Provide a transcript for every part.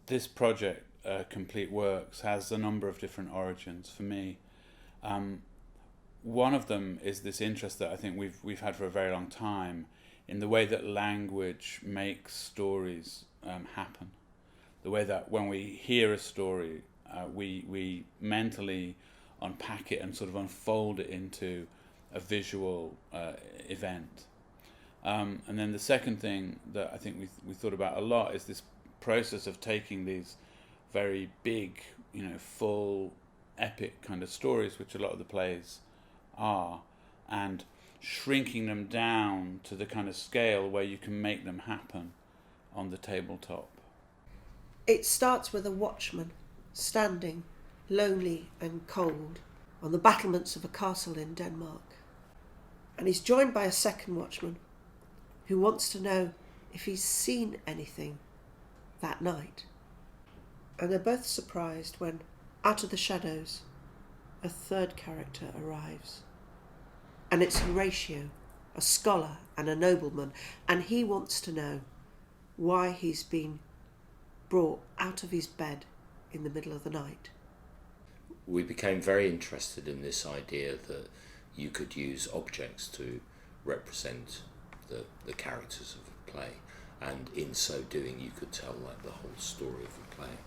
this project, Complete Works, has a number of different origins for me. One of them is this interest that I think we've had for a very long time in the way that language makes stories happen. The way that when we hear a story, we mentally unpack it and sort of unfold it into a visual event. And then the second thing that I think we thought about a lot is this process of taking these very big, full, epic kind of stories, which a lot of the plays are, and shrinking them down to the kind of scale where you can make them happen on the tabletop. It starts with a watchman standing, lonely and cold, on the battlements of a castle in Denmark. And he's joined by a second watchman who wants to know if he's seen anything that night. And they're both surprised when, out of the shadows, a third character arrives. And it's Horatio, a scholar and a nobleman, and he wants to know why he's been brought out of his bed in the middle of the night. We became very interested in this idea that you could use objects to represent the characters of a play, and in so doing you could tell the whole story of a play.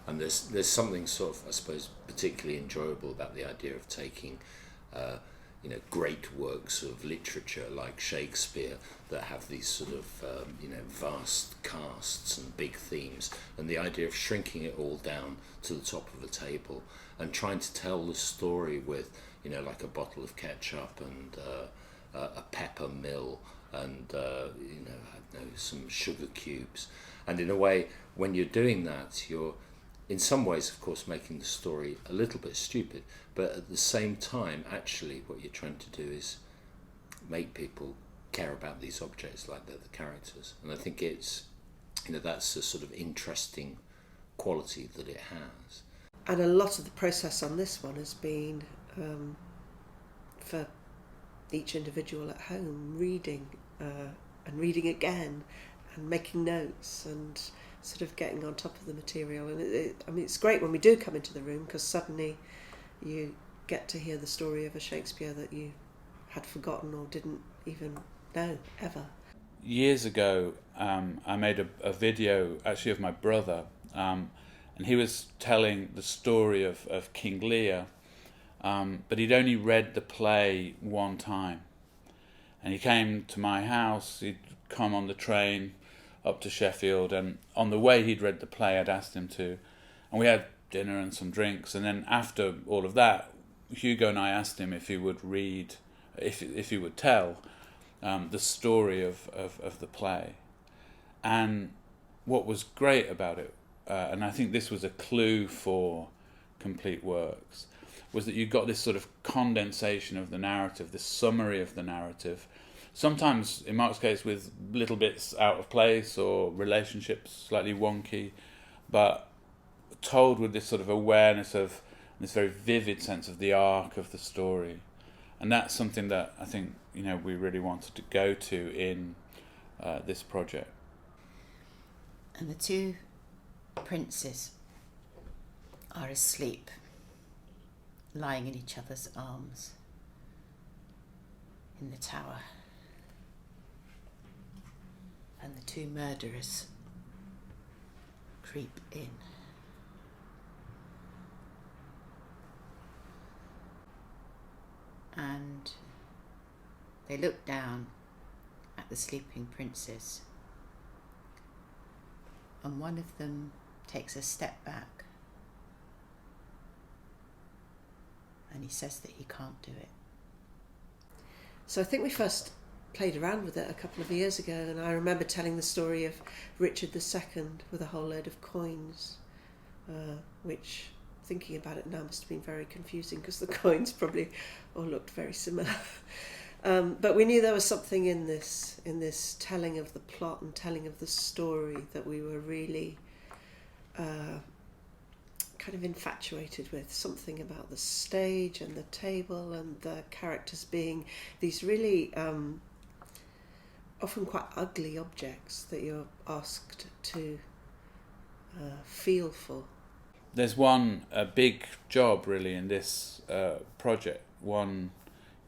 And there's something sort of, I suppose, particularly enjoyable about the idea of taking great works of literature like Shakespeare that have these sort of vast casts and big themes, and the idea of shrinking it all down to the top of a table and trying to tell the story with like a bottle of ketchup and a pepper mill and some sugar cubes. And in a way, when you're doing that, you're in some ways, of course, making the story a little bit stupid, but at the same time, actually, what you're trying to do is make people care about these objects like they're the characters. And I think it's, that's a sort of interesting quality that it has. And a lot of the process on this one has been for each individual at home reading and reading again and making notes and sort of getting on top of the material. And it's great when we do come into the room, because suddenly you get to hear the story of a Shakespeare that you had forgotten or didn't even know ever. Years ago, I made a video actually of my brother, and he was telling the story of King Lear, but he'd only read the play one time. And he came to my house, he'd come on the train up to Sheffield, and on the way he'd read the play, I'd asked him to, and we had dinner and some drinks, and then after all of that, Hugo and I asked him if he would read, if he would tell the story of the play. And what was great about it, and I think this was a clue for Complete Works, was that you got this sort of condensation of the narrative, this summary of the narrative, sometimes, in Mark's case, with little bits out of place or relationships slightly wonky, but told with this sort of awareness of this very vivid sense of the arc of the story. And that's something that I think, we really wanted to go to in this project. And the two princes are asleep, lying in each other's arms in the tower. And the two murderers creep in. And they look down at the sleeping princes, and one of them takes a step back, and he says that he can't do it. So I think we first played around with it a couple of years ago, and I remember telling the story of Richard II with a whole load of coins, which, thinking about it now, must have been very confusing because the coins probably all looked very similar. But we knew there was something in this telling of the plot and telling of the story that we were really kind of infatuated with. Something about the stage and the table and the characters being these really often quite ugly objects that you're asked to feelful. There's one big job really in this project, one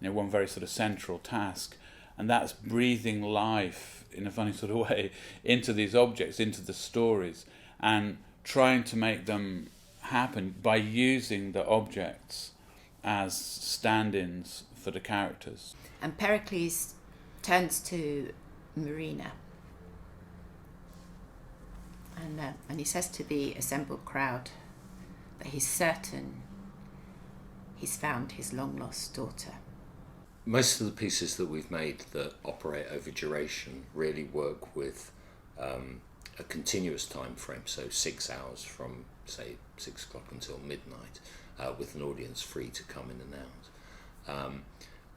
very sort of central task, and that's breathing life in a funny sort of way into these objects, into the stories, and trying to make them happen by using the objects as stand-ins for the characters. And Pericles turns to Marina and he says to the assembled crowd that he's certain he's found his long-lost daughter. Most of the pieces that we've made that operate over duration really work with a continuous time frame, so 6 hours from, say, 6 o'clock until midnight, with an audience free to come in and out.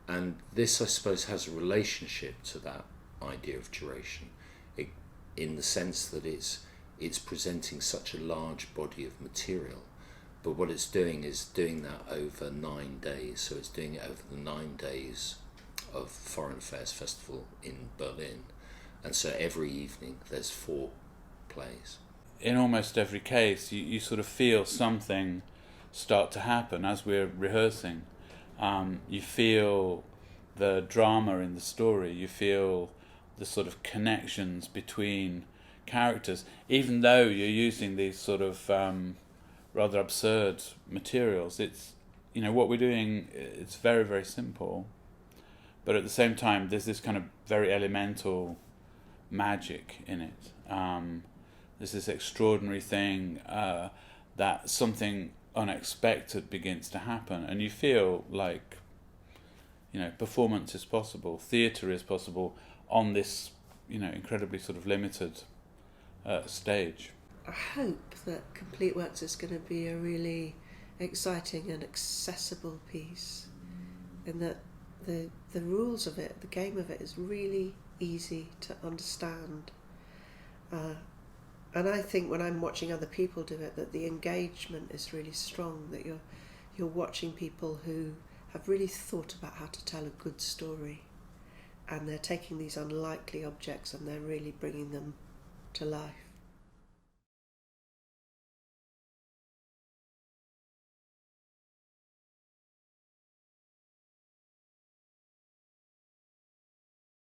And this, I suppose, has a relationship to that idea of duration, in the sense that it's presenting such a large body of material, but what it's doing is doing that over 9 days. So it's doing it over the 9 days of Foreign Affairs Festival in Berlin, and so every evening there's 4 plays. In almost every case, you sort of feel something start to happen as we're rehearsing. You feel the drama in the story, you feel the sort of connections between characters, even though you're using these sort of rather absurd materials. It's, what we're doing, it's very, very simple, but at the same time there's this kind of very elemental magic in it. There's this extraordinary thing that something unexpected begins to happen, and you feel like performance is possible, theatre is possible on this incredibly sort of limited stage. I hope that Complete Works is going to be a really exciting and accessible piece, and that the rules of it, the game of it, is really easy to understand. And I think when I'm watching other people do it, that the engagement is really strong, that you're watching people who have really thought about how to tell a good story, and they're taking these unlikely objects and they're really bringing them to life.